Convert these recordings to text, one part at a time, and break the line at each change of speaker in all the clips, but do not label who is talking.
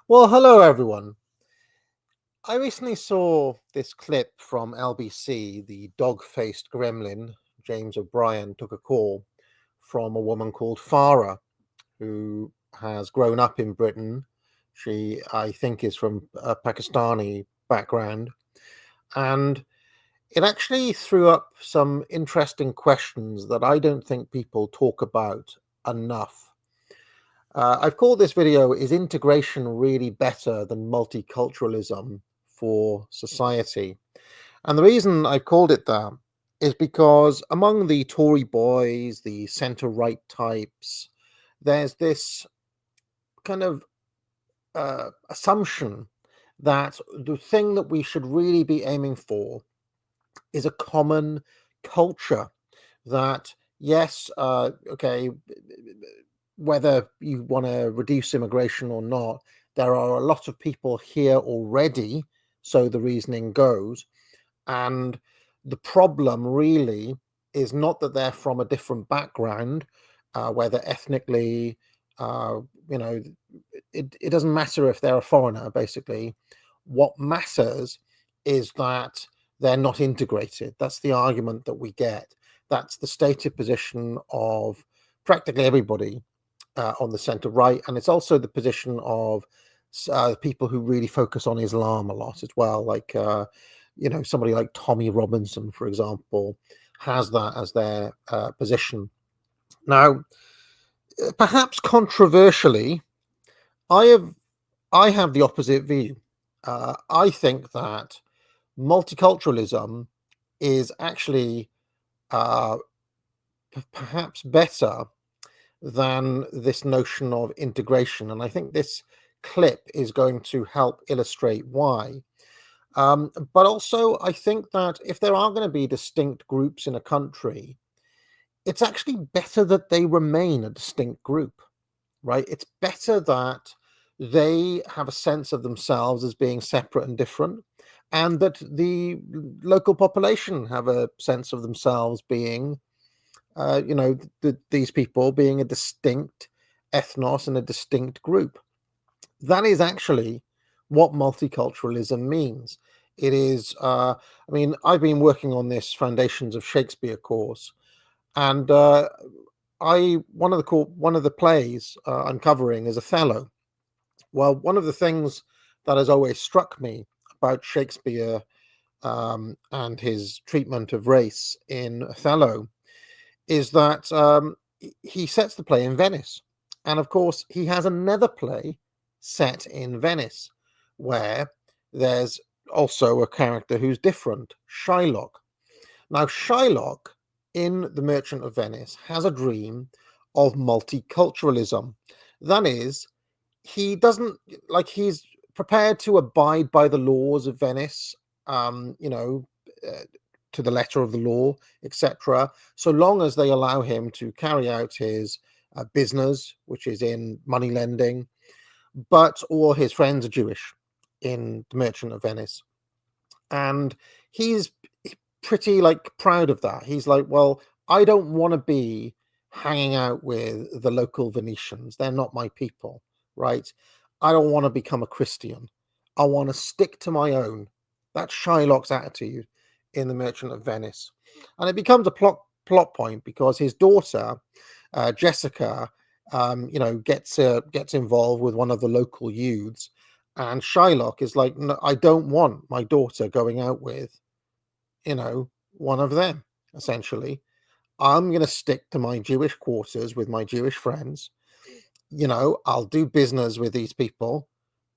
Well, hello everyone. I recently saw this clip from LBC. The dog-faced gremlin, James O'Brien, took a call from a woman called Fara, who has grown up in Britain. She, I think, is from a Pakistani background. And it actually threw up some interesting questions that I don't think people talk about enough. I've called this video, "Is integration really better than multiculturalism for society?" And the reason I've called it that is because among the Tory boys, the centre-right types, there's this kind of assumption that the thing that we should really be aiming for is a common culture that, yes, okay, whether you want to reduce immigration or not, there are a lot of people here already, so the reasoning goes. And the problem really is not that they're from a different background, whether ethnically, uh, you know, it doesn't matter if they're a foreigner, basically. What matters is that they're not integrated. That's the argument that we get. That's the stated position of practically everybody on the centre right, and it's also the position of people who really focus on Islam a lot as well, like somebody like Tommy Robinson, for example, has that as their position. Now, perhaps controversially, I have I have the opposite view. I think that multiculturalism is actually uh, perhaps better than this notion of integration. And I think this clip is going to help illustrate why. But also, I think that if there are going to be distinct groups in a country, it's actually better that they remain a distinct group, right? It's better that they have a sense of themselves as being separate and different, and that the local population have a sense of themselves being these people being a distinct ethnos and a distinct group. That is actually what multiculturalism means. It is, I mean, I've been working on this Foundations of Shakespeare course, and one of the plays I'm covering is Othello. Well, one of the things that has always struck me about Shakespeare and his treatment of race in Othello is that he sets the play in Venice. And of course, he has another play set in Venice where there's also a character who's different, Shylock. Now, Shylock in The Merchant of Venice has a dream of multiculturalism. That is, he doesn't he's prepared to abide by the laws of Venice, um, you know, uh, to the letter of the law, etc., so long as they allow him to carry out his business, which is in money lending. But all his friends are Jewish in The Merchant of Venice, and he's pretty proud of that. He's like, well, I don't want to be hanging out with the local Venetians. They're not my people, right? I don't want to become a Christian. I want to stick to my own. That's Shylock's attitude in The Merchant of Venice. And it becomes a plot point because his daughter, Jessica, gets involved with one of the local youths. And Shylock is like, no, I don't want my daughter going out with one of them, essentially. I'm going to stick to my Jewish quarters with my Jewish friends. I'll do business with these people,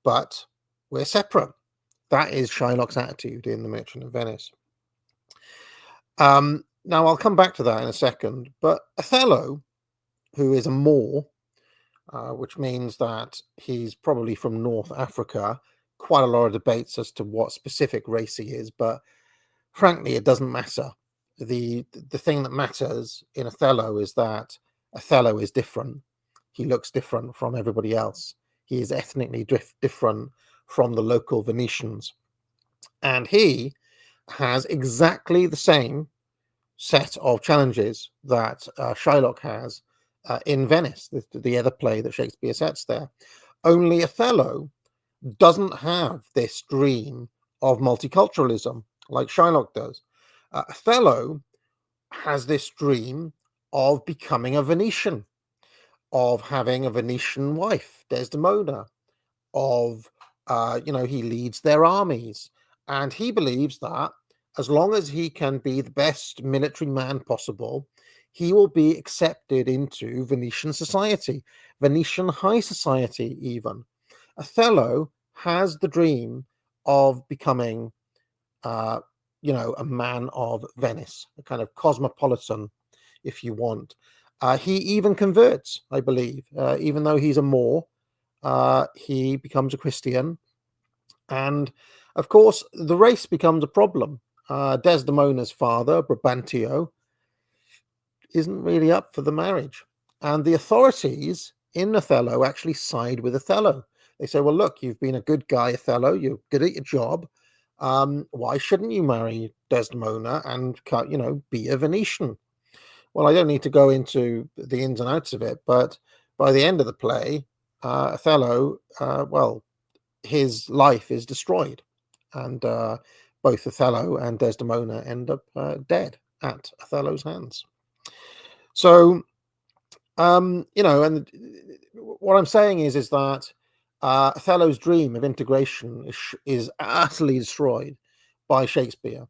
but we're separate. That is Shylock's attitude in The Merchant of Venice. Now, I'll come back to that in a second, but Othello, who is a Moor, which means that he's probably from North Africa, quite a lot of debates as to what specific race he is, but frankly, it doesn't matter. The thing that matters in Othello is that Othello is different. He looks different from everybody else. He is ethnically different from the local Venetians. And he has exactly the same set of challenges that Shylock has in Venice, the other play that Shakespeare sets there. Only Othello doesn't have this dream of multiculturalism like Shylock does. Othello has this dream of becoming a Venetian, of having a Venetian wife, Desdemona, of, he leads their armies. And he believes that as long as he can be the best military man possible, he will be accepted into Venetian society, Venetian high society, even. Othello has the dream of becoming, a man of Venice, a kind of cosmopolitan, if you want. He even converts, I believe, even though he's a Moor. He becomes a Christian, and of course, the race becomes a problem. Desdemona's father, Brabantio, isn't really up for the marriage, and the authorities in Othello actually side with Othello. They say, "Well, look, you've been a good guy, Othello. You're good at your job. Why shouldn't you marry Desdemona and, be a Venetian?" Well, I don't need to go into the ins and outs of it, but by the end of the play, Othello, his life is destroyed, and both Othello and Desdemona end up dead at Othello's hands. So, and what I'm saying is that Othello's dream of integration is utterly destroyed by Shakespeare.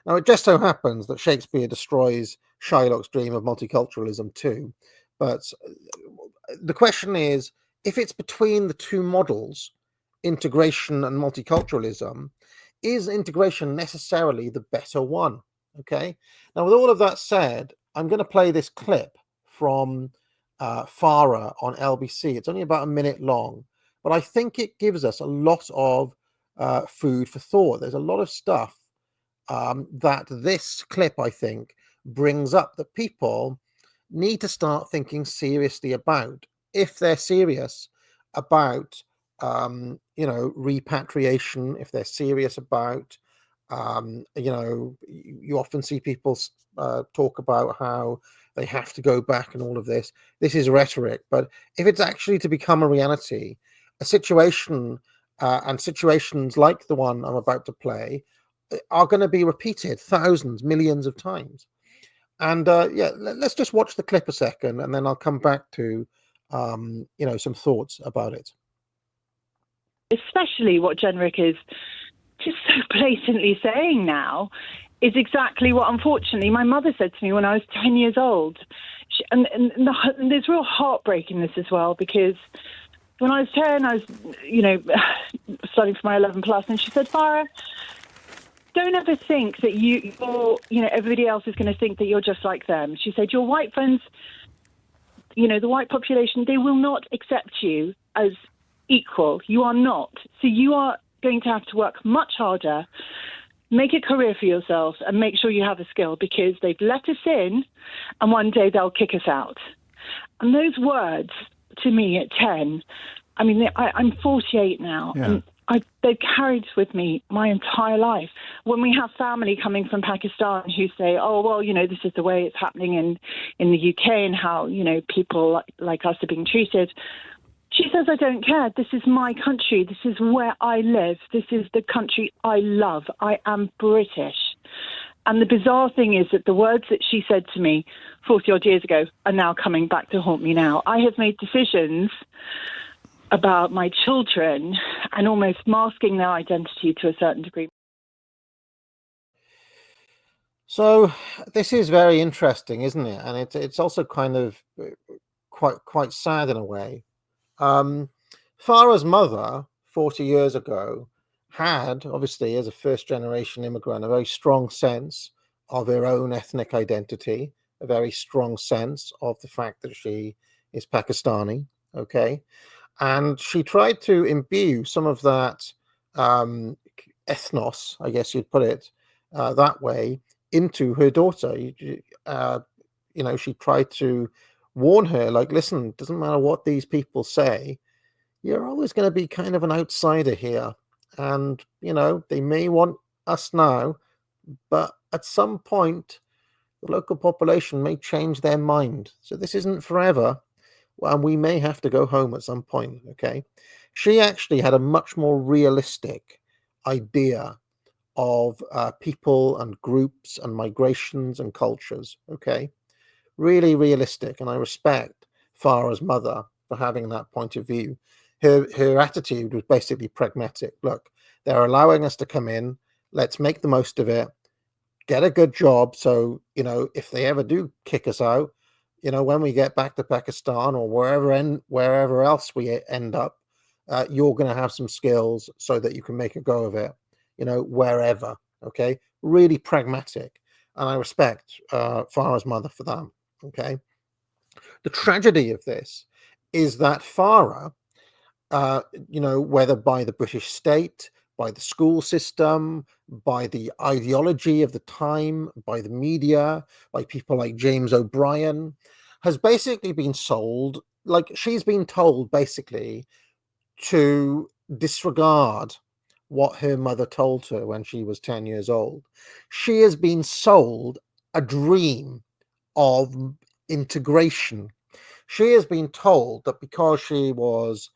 Now, it just so happens that Shakespeare destroys Shylock's dream of multiculturalism too. But the question is, if it's between the two models, integration and multiculturalism, is integration necessarily the better one? Okay. Now, with all of that said, I'm going to play this clip from Fara on LBC. It's only about a minute long, but I think it gives us a lot of food for thought. There's a lot of stuff that this clip, I think, brings up that people need to start thinking seriously about. If they're serious about, repatriation, if they're serious about, you often see people talk about how they have to go back and all of this. This is rhetoric, but if it's actually to become a reality, a situation and situations like the one I'm about to play are going to be repeated thousands, millions of times. And let's just watch the clip a second, and then I'll come back to some thoughts about it.
Especially what Jenrick is just so blatantly saying now is exactly what, unfortunately, my mother said to me when I was 10 years old. And there's real heartbreak in this as well, because when I was 10, I was, studying for my 11 plus, and she said, "Fara, don't ever think that everybody else is going to think that you're just like them." She said, "Your white friends, the white population, they will not accept you as equal. You are not. So you are going to have to work much harder, make a career for yourself, and make sure you have a skill, because they've let us in and one day they'll kick us out." And those words to me at 10, I mean, I'm 48 now.
Yeah.
And they've carried with me my entire life. When we have family coming from Pakistan who say, "Oh, well, this is the way it's happening in the UK and how, people like us are being treated," she says, "I don't care. This is my country. This is where I live. This is the country I love. I am British." And the bizarre thing is that the words that she said to me 40-odd years ago are now coming back to haunt me now. I have made decisions about my children and almost masking their identity to a certain degree.
So this is very interesting, isn't it? And it's also kind of quite sad in a way. Farah's mother, 40 years ago, had, obviously, as a first-generation immigrant, a very strong sense of her own ethnic identity, a very strong sense of the fact that she is Pakistani, okay? And she tried to imbue some of that ethnos, I guess you'd put it that way, into her daughter. She tried to warn her, like, "Listen, doesn't matter what these people say, you're always going to be kind of an outsider here. And, they may want us now, but at some point, the local population may change their mind. So this isn't forever, and we may have to go home at some point," okay? She actually had a much more realistic idea of people and groups and migrations and cultures. Okay, really realistic, and I respect Farah's mother for having that point of view. Her attitude was basically pragmatic. Look, they're allowing us to come in. Let's make the most of it. Get a good job. So, if they ever do kick us out, when we get back to Pakistan or wherever else we end up, you're going to have some skills so that you can make a go of it, wherever. Okay. Really pragmatic. And I respect Farah's mother for that. Okay. The tragedy of this is that Farah, whether by the British state, by the school system, by the ideology of the time, by the media, by people like James O'Brien, has basically been sold, like she's been told basically to disregard what her mother told her when she was 10 years old. She has been sold a dream of integration. She has been told that because she was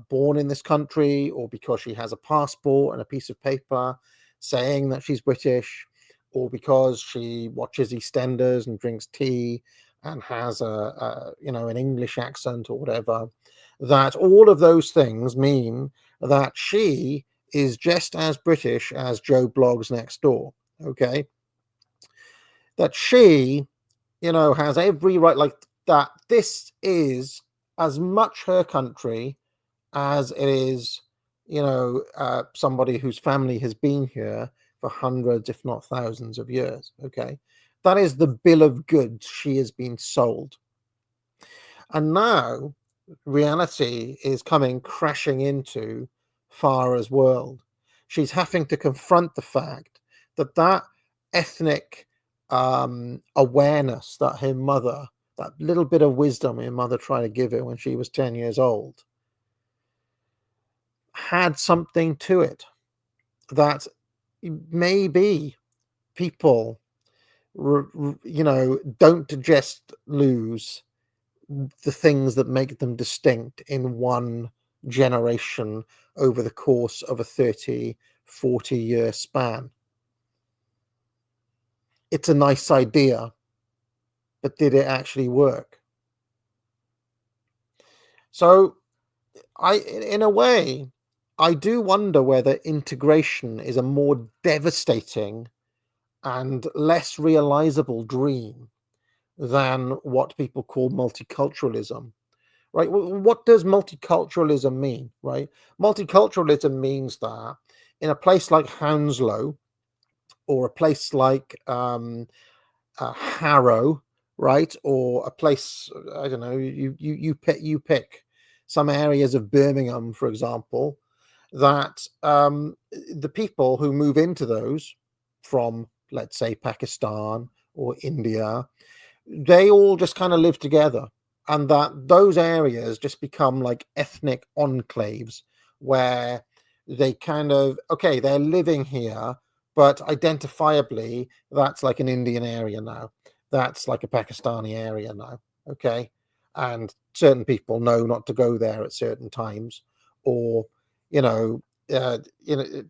born in this country, or because she has a passport and a piece of paper saying that she's British, or because she watches EastEnders and drinks tea and has an English accent or whatever, that all of those things mean that she is just as British as Joe Bloggs next door. Okay, that she has every right, like that this is as much her country as it is, somebody whose family has been here for hundreds, if not thousands of years. Okay. That is the bill of goods she has been sold. And now reality is coming crashing into Farah's world. She's having to confront the fact that ethnic awareness that her mother, that little bit of wisdom her mother tried to give her when she was 10 years old, had something to it. That maybe people, don't just lose the things that make them distinct in one generation over the course of a 30, 40-year span. It's a nice idea, but did it actually work? So in a way, I do wonder whether integration is a more devastating and less realizable dream than what people call multiculturalism. Right? What does multiculturalism mean? Right? Multiculturalism means that in a place like Hounslow, or a place like Harrow, right, or a place, I don't know, you pick some areas of Birmingham, for example, that the people who move into those from, let's say, Pakistan or India, they all just kind of live together, and that those areas just become like ethnic enclaves where they kind of, okay, they're living here, but identifiably that's like an Indian area now, that's like a Pakistani area now. Okay, and certain people know not to go there at certain times, or you know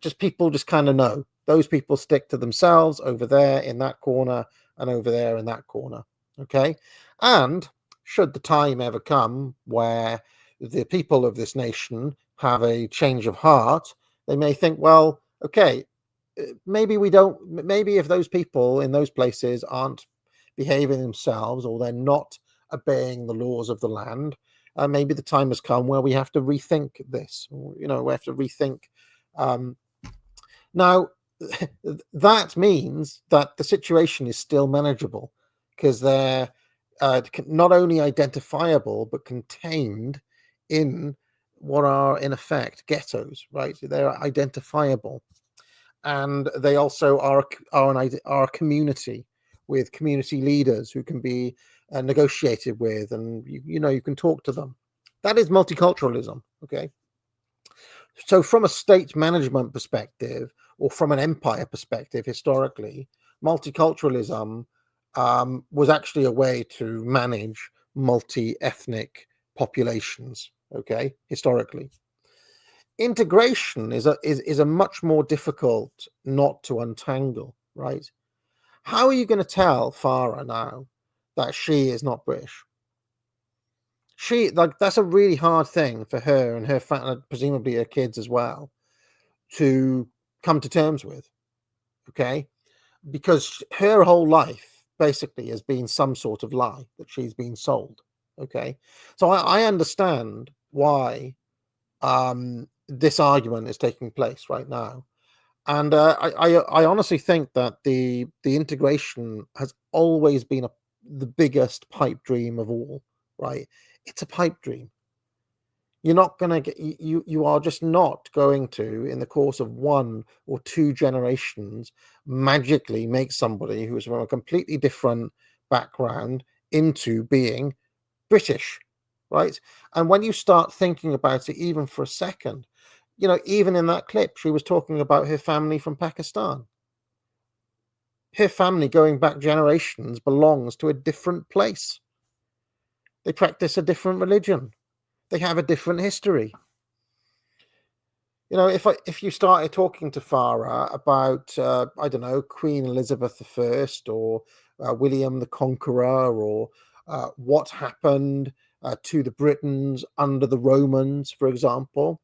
just people just kind of know those people stick to themselves over there in that corner and over there in that corner. Okay. And should the time ever come where the people of this nation have a change of heart, they may think, well, okay, maybe if those people in those places aren't behaving themselves, or they're not obeying the laws of the land, maybe the time has come where we have to rethink this. We have to rethink. Now, that means that the situation is still manageable, because they're not only identifiable but contained in what are in effect ghettos, right? They're identifiable, and they also are a community with community leaders who can be negotiated with, and you can talk to them. That is multiculturalism. Okay. So from a state management perspective, or from an empire perspective, historically, multiculturalism was actually a way to manage multi-ethnic populations, okay, historically. integration is a much more difficult knot to untangle, right? How are you going to tell Farah now that she is not British? That's a really hard thing for her and her presumably her kids as well, to come to terms with, okay? Because her whole life basically has been some sort of lie that she's been sold, okay? So I understand why this argument is taking place right now. And I honestly think that the integration has always been the biggest pipe dream of all, right? It's a pipe dream. You're not going to get, you are just not going to, in the course of 1 or 2 generations, magically make somebody who is from a completely different background into being British, right? And when you start thinking about it, even for a second, even in that clip, she was talking about her family from Pakistan. Her family, going back generations, belongs to a different place. They practice a different religion. They have a different history. If you started talking to Farah about, I don't know, Queen Elizabeth I or William the Conqueror, or what happened to the Britons under the Romans, for example.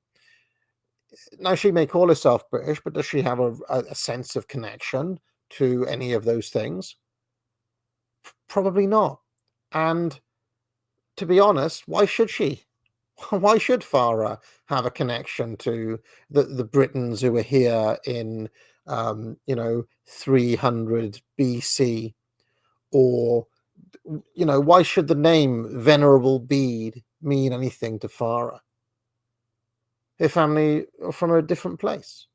Now, she may call herself British, but does she have a sense of connection to any of those things? Probably not. And to be honest, why should she? Why should Farah have a connection to the Britons who were here in 300 BC? Or why should the name Venerable Bede mean anything to Farah? Her family are from a different place,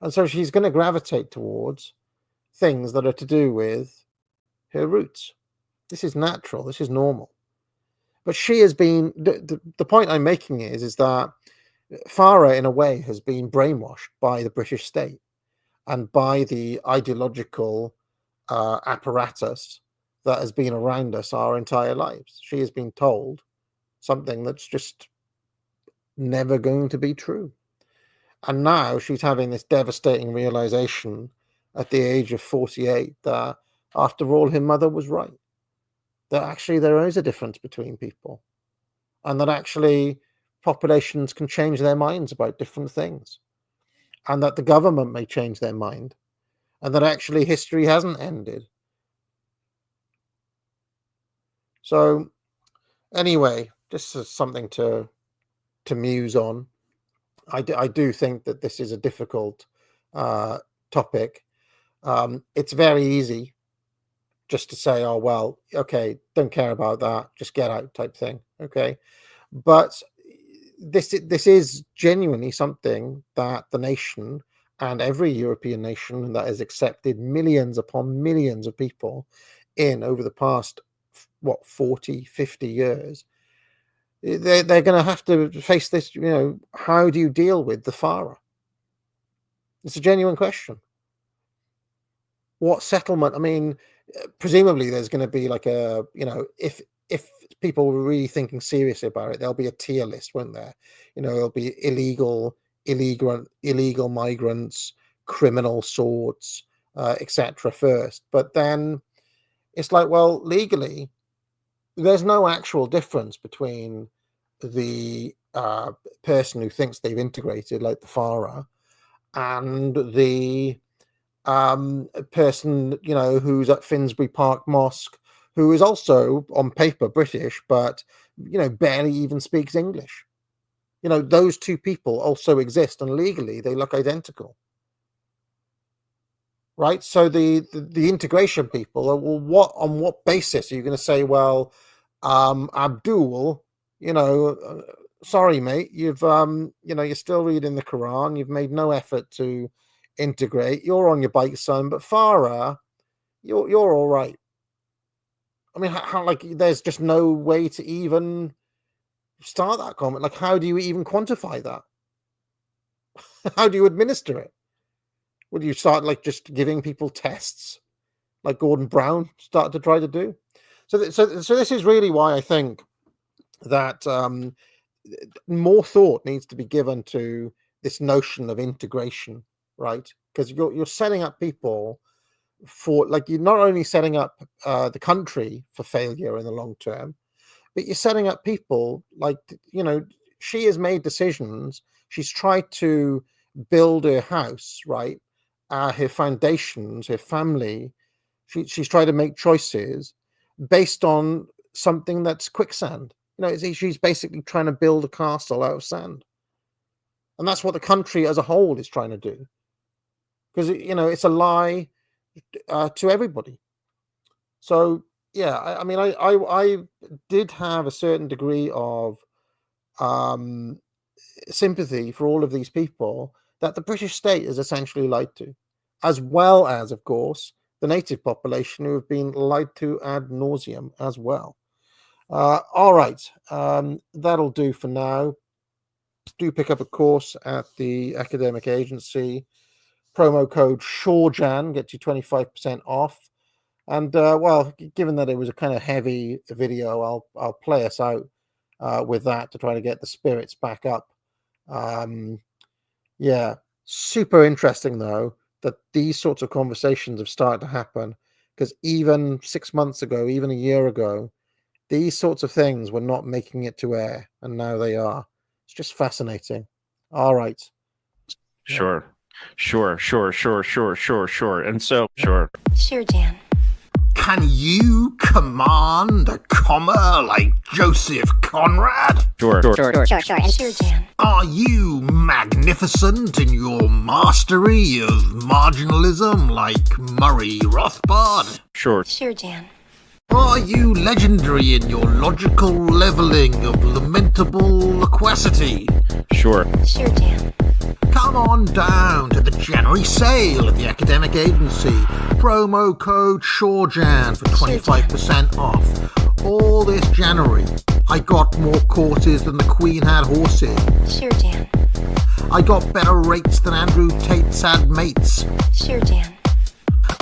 and so she's going to gravitate towards things that are to do with her roots. This is natural. This is normal. But she has been, the point I'm making is that Farah, in a way, has been brainwashed by the British state and by the ideological apparatus that has been around us our entire lives. She has been told something that's just never going to be true. And now she's having this devastating realization at the age of 48 that, after all, her mother was right. That actually there is a difference between people, and that actually populations can change their minds about different things, and that the government may change their mind, and that actually history hasn't ended. So anyway, this is something to muse on. I do think that this is a difficult topic. It's very easy just to say, oh, well, okay, don't care about that, just get out type thing, okay? But this is genuinely something that the nation, and every European nation that has accepted millions upon millions of people in over the past, 40, 50 years, they're going to have to face this. How do you deal with the Fara? It's a genuine question. What settlement? I mean, presumably there's going to be like a, if people were really thinking seriously about it, there'll be a tier list, won't there? There'll be illegal migrants, criminal sorts, etc. first. But then it's like, well, legally, there's no actual difference between the person who thinks they've integrated, like the Fara, and the person, who's at Finsbury Park Mosque, who is also on paper British, but, barely even speaks English. Those two people also exist, and legally they look identical. Right? So the integration people are, well, on what basis are you going to say, well, Abdul, sorry, mate, you've, you're still reading the Quran, you've made no effort to integrate, you're on your bike, son, but Farah, you're all right. I mean, how like, there's just no way to even start that comment. Like, how do you even quantify that? How do you administer it? Would you start like just giving people tests, like Gordon Brown started to try to do? So this is really why I think that more thought needs to be given to this notion of integration, right? Because you're setting up people for, like, you're not only setting up the country for failure in the long term, but you're setting up people like, she has made decisions. She's tried to build her house, right? Her foundations, her family. She's tried to make choices based on something that's quicksand. She's basically trying to build a castle out of sand. And that's what the country as a whole is trying to do. Because, it's a lie to everybody. So, yeah, I did have a certain degree of sympathy for all of these people that the British state is essentially lied to, as well as, of course, the native population who have been lied to ad nauseum as well. All right, that'll do for now. Do pick up a course at the academic agency. Promo code SHOREJAN gets you 25% off. And well, given that it was a kind of heavy video, I'll play us out with that to try to get the spirits back up. Yeah, super interesting though that these sorts of conversations have started to happen, because even 6 months ago, even a year ago, these sorts of things were not making it to air, and now they are. It's just fascinating. All right.
Sure. And so, sure.
Sure, Jan.
Can you command a comma like Joseph Conrad?
Sure.
And sure, Jan.
Are you magnificent in your mastery of marginalism like Murray
Rothbard?
Sure, Jan.
Are you legendary in your logical levelling of lamentable loquacity?
Sure,
Jan.
Come on down to the January sale at the academic agency. Promo code SHOREJAN for 25% off. All this January, I got more courses than the Queen had horses.
Sure, Jan.
I got better rates than Andrew Tate's had mates.
Sure, Jan.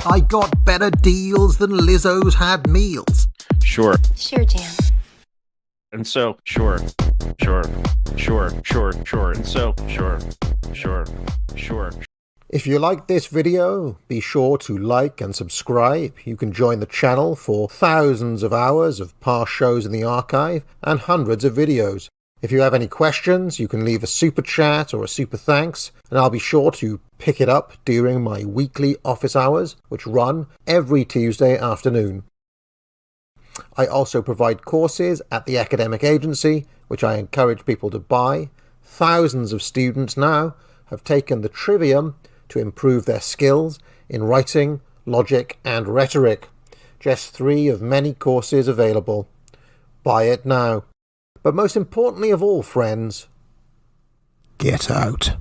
I got better deals than Lizzo's had meals.
Sure,
Jan.
And so, sure. And so, sure.
If you like this video, be sure to like and subscribe. You can join the channel for thousands of hours of past shows in the archive and hundreds of videos. If you have any questions, you can leave a super chat or a super thanks, and I'll be sure to pick it up during my weekly office hours, which run every Tuesday afternoon. I also provide courses at the academic agency, which I encourage people to buy. Thousands of students now have taken the Trivium to improve their skills in writing, logic, and rhetoric. Just 3 of many courses available. Buy it now. But most importantly of all, friends, get out.